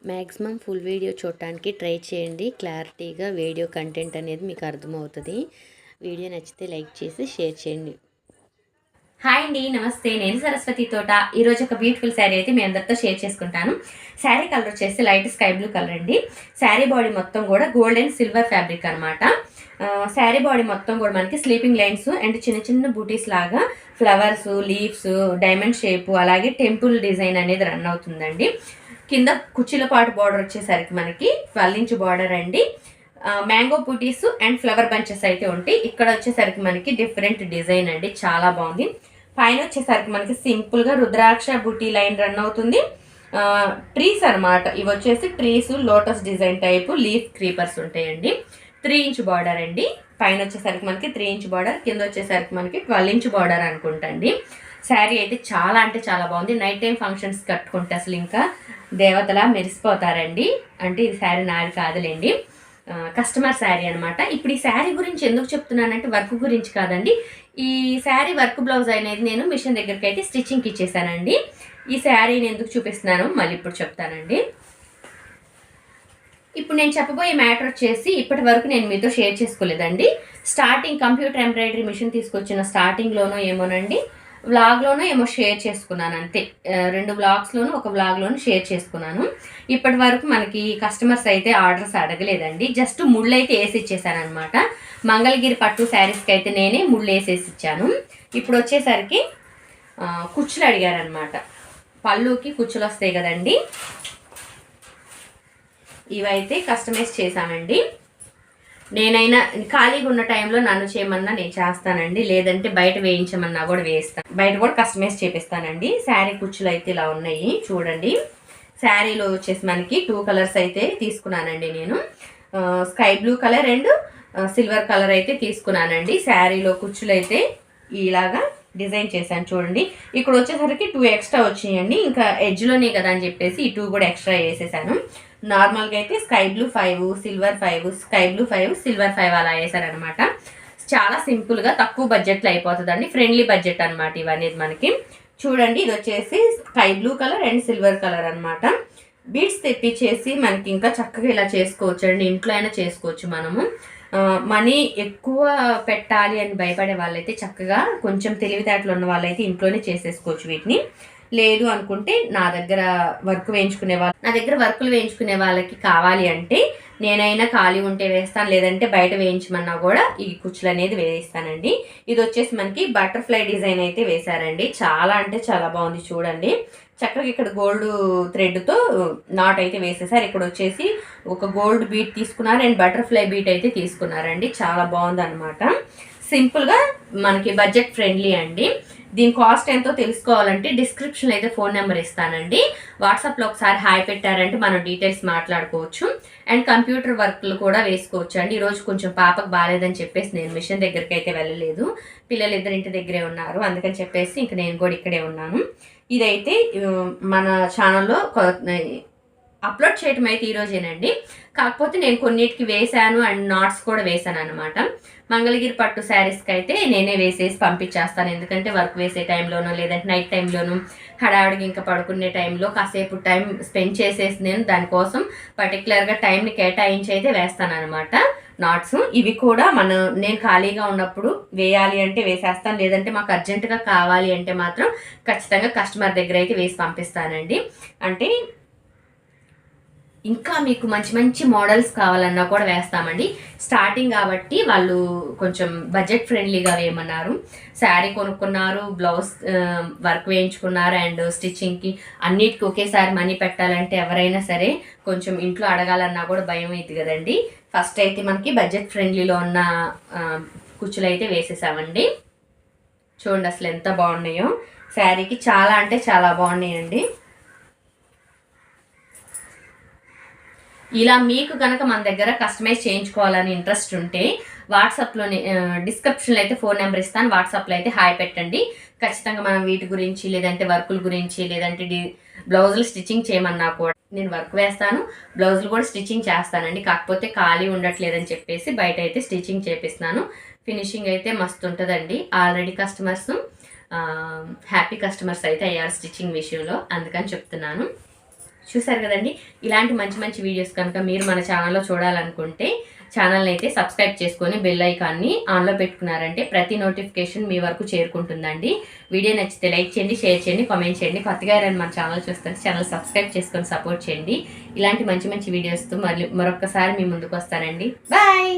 Maximum full video చూడటానికి try చేయండి. క్లారిటీగా వీడియో కంటెంట్ అనేది మీకు అర్థమవుతుంది. వీడియో నచ్చితే లైక్ చేసి షేర్ చేయండి. హాయ్ అండి, నమస్తే. నేను సరస్వతి తోట. ఈరోజు ఒక బ్యూటిఫుల్ శారీ అయితే మీ అందరితో షేర్ చేసుకుంటాను. శారీ కలర్ వచ్చేసి లైట్ స్కై బ్లూ కలర్ అండి. శారీ బాడీ మొత్తం కూడా గోల్డ్ అండ్ సిల్వర్ ఫ్యాబ్రిక్ అనమాట. శారీ బాడీ మొత్తం కూడా మనకి స్లీపింగ్ లైన్స్ అండ్ చిన్న చిన్న బూటీస్ లాగా ఫ్లవర్స్, లీవ్స్, డైమండ్ షేప్, అలాగే టెంపుల్ డిజైన్ అనేది రన్ అవుతుందండి. కింద కుర్చీల పాటు బార్డర్ వచ్చేసరికి మనకి 12 ఇంచ్ బార్డర్ అండి. మ్యాంగో బూటీస్ అండ్ ఫ్లవర్ బంచెస్ అయితే ఉంటాయి. ఇక్కడ వచ్చేసరికి మనకి డిఫరెంట్ డిజైన్ అండి, చాలా బాగుంది. పైన వచ్చేసరికి మనకి సింపుల్ గా రుద్రాక్ష బూటీ లైన్ రన్ అవుతుంది. ట్రీస్ అనమాట, ఇవి వచ్చేసి trees, lotus design type leaf creepers ఉంటాయండి. 3 ఇంచ్ బార్డర్ అండి. పైన వచ్చేసరికి మనకి 3 ఇంచ్ బార్డర్, కింద వచ్చేసరికి మనకి 12 ఇంచ్ బార్డర్ అనుకుంటండి. శారీ అయితే చాలా అంటే చాలా బాగుంది. నైట్ టైం ఫంక్షన్స్ కట్టుకుంటే అసలు ఇంకా దేవతలా మెరిసిపోతారండి. అంటే ఇది శారీ నాది కాదులేండి, కస్టమర్ శారీ అనమాట. ఇప్పుడు ఈ శారీ గురించి ఎందుకు చెప్తున్నానంటే వర్క్ గురించి కాదండి. ఈ శారీ వర్క్ బ్లౌజ్ అనేది నేను మిషన్ దగ్గరికి అయితే స్టిచ్చింగ్కి ఇచ్చేసానండి. ఈ శారీని ఎందుకు చూపిస్తున్నాను మళ్ళీ ఇప్పుడు చెప్తానండి. ఇప్పుడు నేను చెప్పబోయే మ్యాటర్ వచ్చేసి ఇప్పటి వరకు నేను మీతో షేర్ చేసుకోలేదండి. స్టార్టింగ్ కంప్యూటర్ ఎంబ్రాయిడరీ మిషన్ తీసుకొచ్చిన స్టార్టింగ్లోనో ఏమోనండి, వ్లాగ్లోనూ ఏమో షేర్ చేసుకున్నాను అంతే. 2 వ్లాగ్స్లోనూ ఒక వ్లాగ్లోనూ షేర్ చేసుకున్నాను. ఇప్పటి వరకు మనకి కస్టమర్స్ అయితే ఆర్డర్స్ అడగలేదండి. జస్ట్ ముళ్ళు అయితే వేసి ఇచ్చేసాను అనమాట. మంగళగిరి పట్టు శారీస్కి అయితే నేనే ముళ్ళు వేసేసి ఇచ్చాను. ఇప్పుడు వచ్చేసరికి కుచ్చులు అడిగారనమాట. పళ్ళుకి కుచ్చులు వస్తాయి కదండి, ఇవైతే కస్టమైజ్ చేశానండి. నేనైనా ఖాళీగా ఉన్న టైంలో నన్ను చేయమన్నా నేను చేస్తానండి, లేదంటే బయట వేయించమన్నా కూడా వేస్తాను. బయట కూడా కస్టమైజ్ చేపిస్తానండి. శారీ కుచ్చులు అయితే ఇలా ఉన్నాయి చూడండి. శారీలో వచ్చేసి మనకి 2 కలర్స్ అయితే తీసుకున్నానండి నేను. Sky blue colour and silver colour అయితే తీసుకున్నానండి. శారీలో కుచ్చులు అయితే ఇలాగా డిజైన్ చేశాను చూడండి. ఇక్కడ వచ్చేసరికి 2 ఎక్స్ట్రా వచ్చాయండి. ఇంకా ఎడ్జ్లోనే కదా అని చెప్పేసి ఈ 2 కూడా ఎక్స్ట్రా వేసేసాను. నార్మల్గా అయితే sky blue 5, silver 5, sky blue 5, silver 5 అలా వేసారనమాట. చాలా సింపుల్గా తక్కువ బడ్జెట్లో అయిపోతుందండి. ఫ్రెండ్లీ బడ్జెట్ అనమాట ఇవన్నీ మనకి. చూడండి, ఇది వచ్చేసి sky blue colour and silver colour అనమాట. బీడ్స్ తెప్పించేసి మనకి ఇంకా చక్కగా ఇలా చేసుకోవచ్చు అండి. ఇంట్లో అయినా చేసుకోవచ్చు మనము. మనీ ఎక్కువ పెట్టాలి అని భయపడే వాళ్ళైతే చక్కగా కొంచెం తెలివితేటలు ఉన్న వాళ్ళైతే ఇంట్లోనే చేసేసుకోవచ్చు వీటిని. లేదు అనుకుంటే నా దగ్గర వర్కులు వేయించుకునే వాళ్ళకి కావాలి అంటే నేనైనా ఖాళీ ఉంటే వేస్తాను, లేదంటే బయట వేయించమన్నా కూడా ఈ కుచ్చులు అనేది వేయిస్తానండి. ఇది వచ్చేసి మనకి బటర్ఫ్లై డిజైన్ అయితే వేశారండి. చాలా అంటే చాలా బాగుంది చూడండి. చక్కగా ఇక్కడ గోల్డ్ థ్రెడ్తో నాట్ అయితే వేసేసారు. ఇక్కడ వచ్చేసి ఒక గోల్డ్ బీట్ తీసుకున్నారు అండ్ బటర్ఫ్లై బీట్ అయితే తీసుకున్నారండి. చాలా బాగుంది అనమాట. సింపుల్గా మనకి బడ్జెట్ ఫ్రెండ్లీ అండి. దీని కాస్ట్ ఎంతో తెలుసుకోవాలంటే డిస్క్రిప్షన్లో అయితే ఫోన్ నెంబర్ ఇస్తానండి. వాట్సాప్లో ఒకసారి హాయ్ పెట్టారంటే మనం డీటెయిల్స్ మాట్లాడుకోవచ్చు. అండ్ కంప్యూటర్ వర్క్లు కూడా వేసుకోవచ్చు అండి. ఈరోజు కొంచెం పాపకు బాగాలేదని చెప్పేసి నేను మిషన్ దగ్గరికి అయితే వెళ్ళలేదు. పిల్లలు ఇద్దరు ఇంటి దగ్గరే ఉన్నారు, అందుకని చెప్పేసి ఇంక నేను కూడా ఇక్కడే ఉన్నాను. ఇదైతే మన ఛానల్లో అప్లోడ్ చేయటం అయితే ఈరోజేనండి. కాకపోతే నేను కొన్నిటికి వేశాను అండ్ నాట్స్ కూడా వేశాను అనమాట. మంగళగిరి పట్టు శారీస్కి అయితే నేనే వేసేసి పంపించేస్తాను. ఎందుకంటే వర్క్ వేసే టైంలోనో లేదంటే నైట్ టైంలోనూ హడావిడికి ఇంకా పడుకునే టైంలో కాసేపు టైం స్పెండ్ చేసేసి నేను దానికోసం పర్టికులర్గా టైంని కేటాయించి అయితే వేస్తాను అనమాట నాట్స్. ఇవి కూడా నేను ఖాళీగా ఉన్నప్పుడు వేయాలి అంటే వేసేస్తాను, లేదంటే మాకు అర్జెంటుగా కావాలి అంటే మాత్రం ఖచ్చితంగా కస్టమర్ దగ్గర అయితే వేసి పంపిస్తానండి. అంటే ఇంకా మీకు మంచి మంచి మోడల్స్ కావాలన్నా కూడా వేస్తామండి. స్టార్టింగ్ కాబట్టి వాళ్ళు కొంచెం బడ్జెట్ ఫ్రెండ్లీగా వేయమన్నారు. శారీ కొనుక్కున్నారు, బ్లౌజ్ వర్క్ వేయించుకున్నారు అండ్ స్టిచ్చింగ్కి అన్నిటికీ ఒకేసారి మనీ పెట్టాలంటే ఎవరైనా సరే కొంచెం ఇంట్లో అడగాలన్నా కూడా భయం అవుతుంది కదండి. ఫస్ట్ అయితే మనకి బడ్జెట్ ఫ్రెండ్లీలో ఉన్న కుచ్చులు అయితే వేసేసామండి. చూడండి అసలు ఎంత బాగున్నాయో. శారీకి చాలా అంటే చాలా బాగున్నాయండి. ఇలా మీకు కనుక మన దగ్గర కస్టమైజ్ చేయించుకోవాలని ఇంట్రెస్ట్ ఉంటే వాట్సాప్లోనే డిస్క్రిప్షన్లో అయితే ఫోన్ నెంబర్ ఇస్తాను. వాట్సాప్లో అయితే హాయ్ పెట్టండి. ఖచ్చితంగా మనం వీటి గురించి లేదంటే వర్కుల గురించి లేదంటే బ్లౌజులు స్టిచ్చింగ్ చేయమన్నా కూడా నేను వర్క్ వేస్తాను, బ్లౌజులు కూడా స్టిచ్చింగ్ చేస్తానండి. కాకపోతే ఖాళీ ఉండట్లేదని చెప్పేసి బయట అయితే స్టిచ్చింగ్ చేపిస్తున్నాను. ఫినిషింగ్ అయితే మస్తు ఉంటుందండి. ఆల్రెడీ కస్టమర్స్ హ్యాపీ కస్టమర్స్ అయితే అయ్యారు స్టిచ్చింగ్ విషయంలో, అందుకని చెప్తున్నాను. చూసారు కదండి. ఇలాంటి మంచి మంచి వీడియోస్ కనుక మీరు మన ఛానల్లో చూడాలనుకుంటే ఛానల్ని అయితే సబ్స్క్రైబ్ చేసుకొని బెల్ ఐకాన్ని ఆన్లో పెట్టుకున్నారంటే ప్రతి నోటిఫికేషన్ మీ వరకు చేరుకుంటుందండి. వీడియో నచ్చితే లైక్ చేయండి, షేర్ చేయండి, కామెంట్ చేయండి. కొత్తగా ఎవరైనా మన ఛానల్ చూస్తే ఛానల్ సబ్స్క్రైబ్ చేసుకొని సపోర్ట్ చేయండి. ఇలాంటి మంచి మంచి వీడియోస్తో మరొకసారి మీ ముందుకు వస్తానండి. బాయ్.